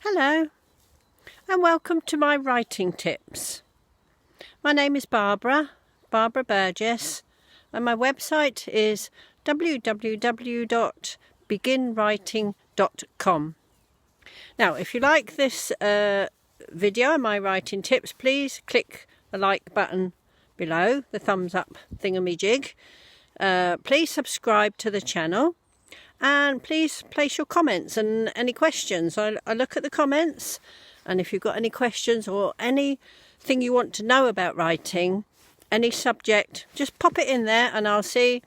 Hello and welcome to my writing tips. My name is Barbara Burgess, and my website is www.bginnwriting.com. Now, if you like this video and my writing tips, please click the like button below, the thumbs up thingamajig. Please subscribe to the channel. And please place your comments and any questions. I look at the comments, and if you've got any questions or anything you want to know about writing, any subject, just pop it in there and I'll see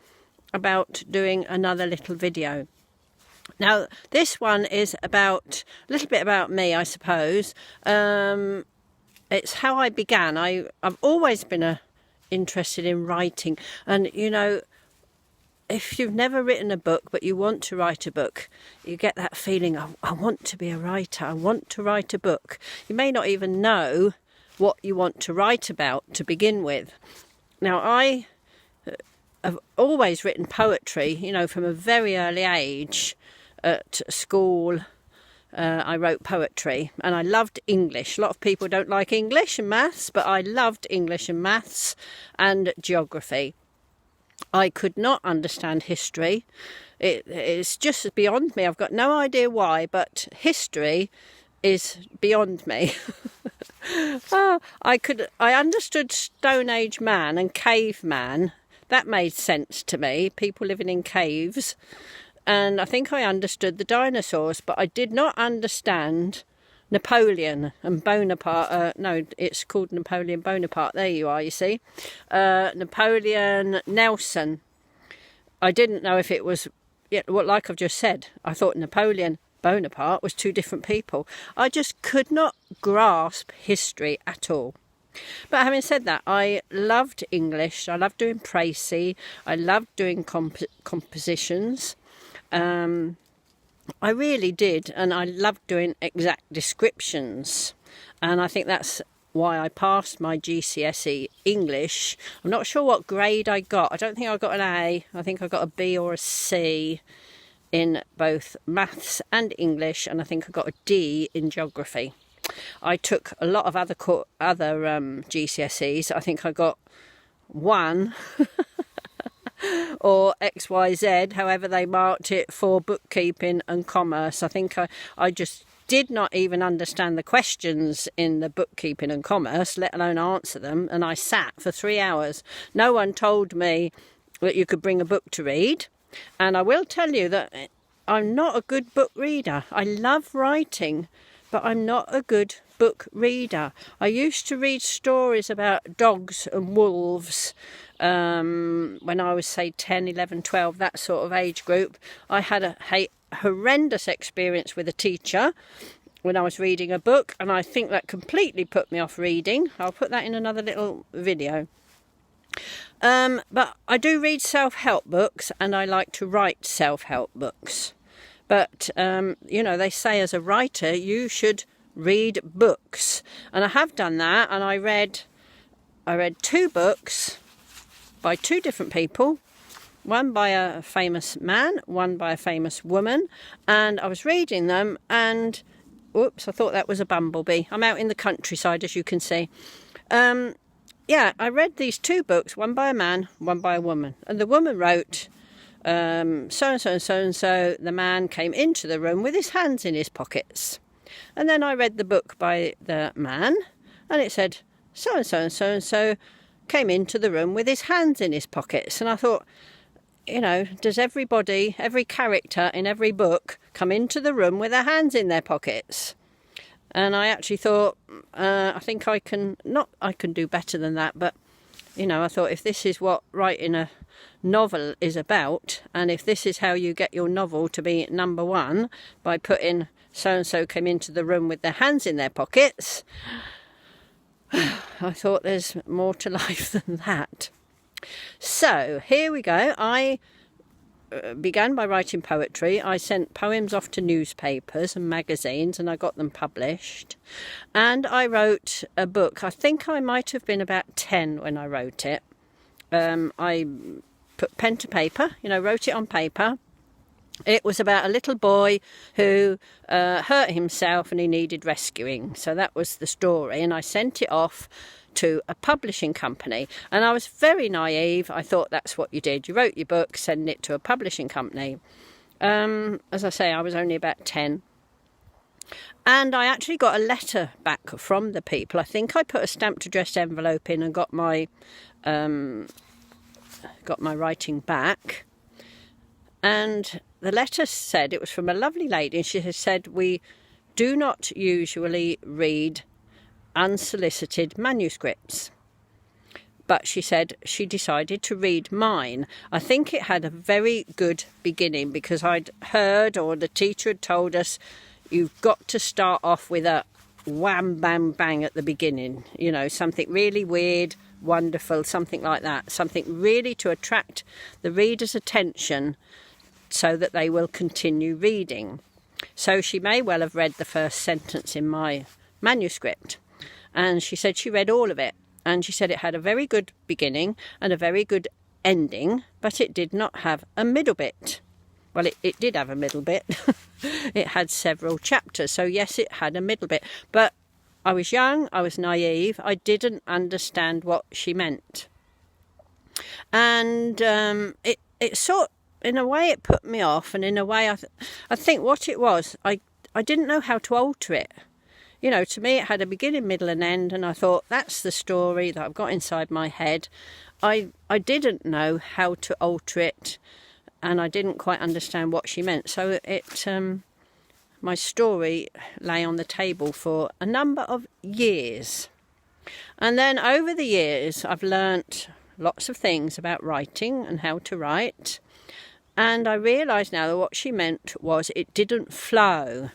about doing another little video. Now, this one is about a little bit about me, I suppose. It's how I began. I've always been interested in writing, and you know, if you've never written a book but you want to write a book, you get that feeling, I want to be a writer, I want to write a book. You may not even know what you want to write about to begin with. Now, I have always written poetry, you know, from a very early age. At school, I wrote poetry, and I loved English. A lot of people don't like English and maths, but I loved English and maths and geography. I could not understand history. It's just beyond me. I've got no idea why, but history is beyond me. I understood Stone Age man and caveman. That made sense to me. People living in caves. And I think I understood the dinosaurs, but I did not understand Napoleon and Bonaparte. No, it's called Napoleon Bonaparte. There you are, you see. Napoleon Nelson. I didn't know if it was, well, like I've just said, I thought Napoleon Bonaparte was two different people. I just could not grasp history at all. But having said that, I loved English. I loved doing précis. I loved doing compositions. I really did, and I loved doing exact descriptions, and I think that's why I passed my GCSE English. I'm not sure what grade I got. I don't think I got an A. I think I got a B or a C in both maths and English, and I think I got a D in geography. I took a lot of other GCSEs. I think I got 1 or XYZ, however they marked it, for bookkeeping and commerce. I think I just did not even understand the questions in the bookkeeping and commerce, let alone answer them, and I sat for 3 hours. No one told me that you could bring a book to read, and I will tell you that I'm not a good book reader. I love writing, but I'm not a good book reader. I used to read stories about dogs and wolves when I was, say, 10, 11, 12, that sort of age group. I had a horrendous experience with a teacher when I was reading a book, and I think that completely put me off reading. I'll put that in another little video. But I do read self-help books, and I like to write self-help books. But, you know, they say as a writer, you should read books. And I have done that, and I read 2 books by 2 different people. One by a famous man, one by a famous woman. And I was reading them, and, whoops, I thought that was a bumblebee. I'm out in the countryside, as you can see. Yeah, I read these 2 books, one by a man, one by a woman. And the woman wrote, so-and-so and so-and-so, the man came into the room with his hands in his pockets. And then I read the book by the man, and it said, so-and-so and so-and-so came into the room with his hands in his pockets. And I thought, you know, does every character in every book come into the room with their hands in their pockets? And I actually thought, I think I can do better than that. But, you know, I thought, if this is what writing a novel is about, and if this is how you get your novel to be number 1 by putting so-and-so came into the room with their hands in their pockets, I thought there's more to life than that. So here we go. I began by writing poetry. I sent poems off to newspapers and magazines, and I got them published. And I wrote a book. I think I might have been about 10 when I wrote it. I put pen to paper, you know, wrote it on paper, It was about a little boy who hurt himself and he needed rescuing. So that was the story, and I sent it off to a publishing company, and I was very naive. I thought that's what you did. You wrote your book, send it to a publishing company. As I say, I was only about 10. And I actually got a letter back from the people. I think I put a stamped addressed envelope in and got my writing back. And the letter said, it was from a lovely lady, and she had said, we do not usually read unsolicited manuscripts. But she said she decided to read mine. I think it had a very good beginning, because I'd heard, or the teacher had told us, you've got to start off with a wham, bam, bang at the beginning. You know, something really weird, wonderful, something like that. Something really to attract the reader's attention so that they will continue reading. So she may well have read the first sentence in my manuscript. And she said she read all of it. And she said it had a very good beginning and a very good ending, but it did not have a middle bit. Well, it did have a middle bit. It had several chapters. So yes, it had a middle bit. But I was young, I was naive, I didn't understand what she meant. And it sort, in a way, it put me off. And in a way, I think what it was, I didn't know how to alter it. You know, to me, it had a beginning, middle and end, and I thought, that's the story that I've got inside my head. I didn't know how to alter it, and I didn't quite understand what she meant. So my story lay on the table for a number of years. And then over the years, I've learnt lots of things about writing and how to write. And I realise now that what she meant was it didn't flow.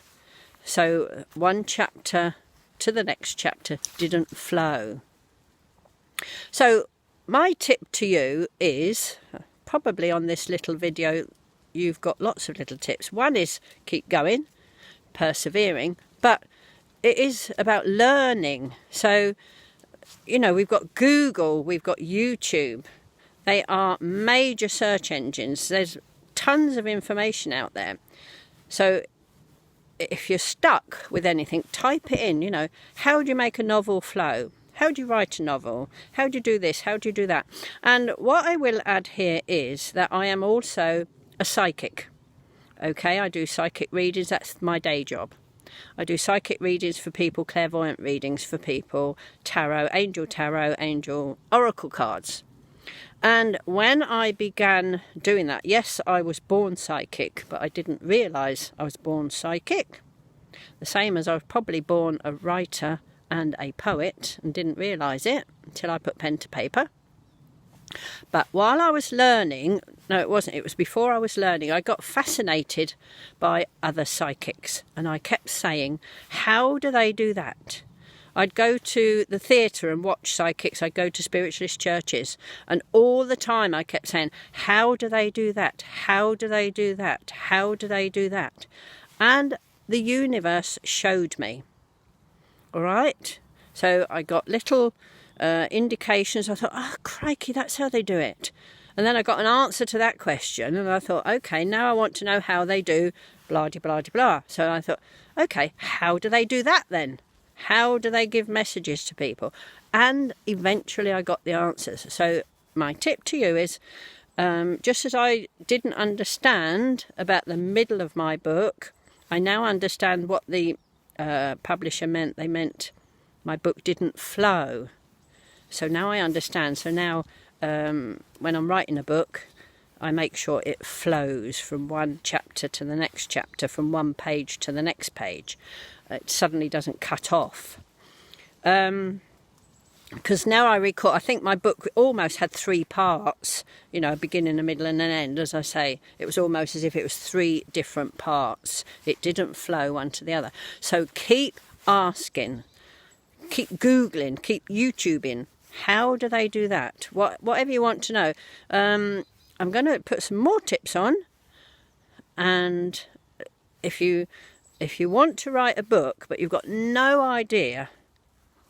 So one chapter to the next chapter didn't flow. So my tip to you is, probably on this little video, you've got lots of little tips. One is keep going, persevering, but it is about learning. So, you know, we've got Google, we've got YouTube. They are major search engines. There's tons of information out there. So if you're stuck with anything, type it in, you know, how do you make a novel flow? How do you write a novel? How do you do this? How do you do that? And what I will add here is that I am also a psychic. Okay, I do psychic readings, that's my day job. I do psychic readings for people, clairvoyant readings for people, tarot, angel oracle cards. And when I began doing that, yes, I was born psychic, but I didn't realise I was born psychic. The same as I was probably born a writer and a poet and didn't realise it until I put pen to paper. But while I was learning, no, it wasn't, it was before I was learning, I got fascinated by other psychics. And I kept saying, how do they do that? I'd go to the theatre and watch psychics. I'd go to spiritualist churches. And all the time I kept saying, how do they do that? How do they do that? How do they do that? And the universe showed me. All right? So I got little indications. I thought, oh, crikey, that's how they do it. And then I got an answer to that question. And I thought, OK, now I want to know how they do blah, de, blah, de, blah. So I thought, OK, how do they do that then? How do they give messages to people? And eventually I got the answers. So my tip to you is, just as I didn't understand about the middle of my book, I now understand what the publisher meant. They meant my book didn't flow. So now I understand. So now when I'm writing a book, I make sure it flows from one chapter to the next chapter, from one page to the next page. It suddenly doesn't cut off. Because now I recall, I think my book almost had 3 parts, you know, a beginning, a middle and an end. As I say, it was almost as if it was 3 different parts. It didn't flow one to the other. So keep asking, keep Googling, keep YouTubing. How do they do that? Whatever you want to know. I'm going to put some more tips on. And if you want to write a book, but you've got no idea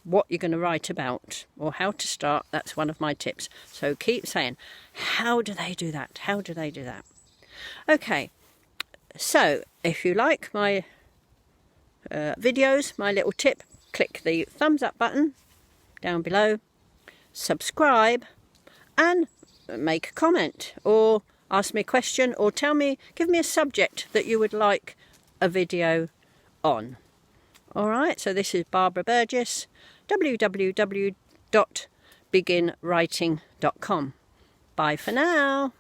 what you're going to write about or how to start, that's one of my tips. So keep saying, how do they do that? How do they do that? Okay, So if you like my videos, my little tip, click the thumbs up button down below, subscribe, and make a comment, or ask me a question, or give me a subject that you would like a video on. Alright, so this is Barbara Burgess, www.bginnwriting.com. Bye for now.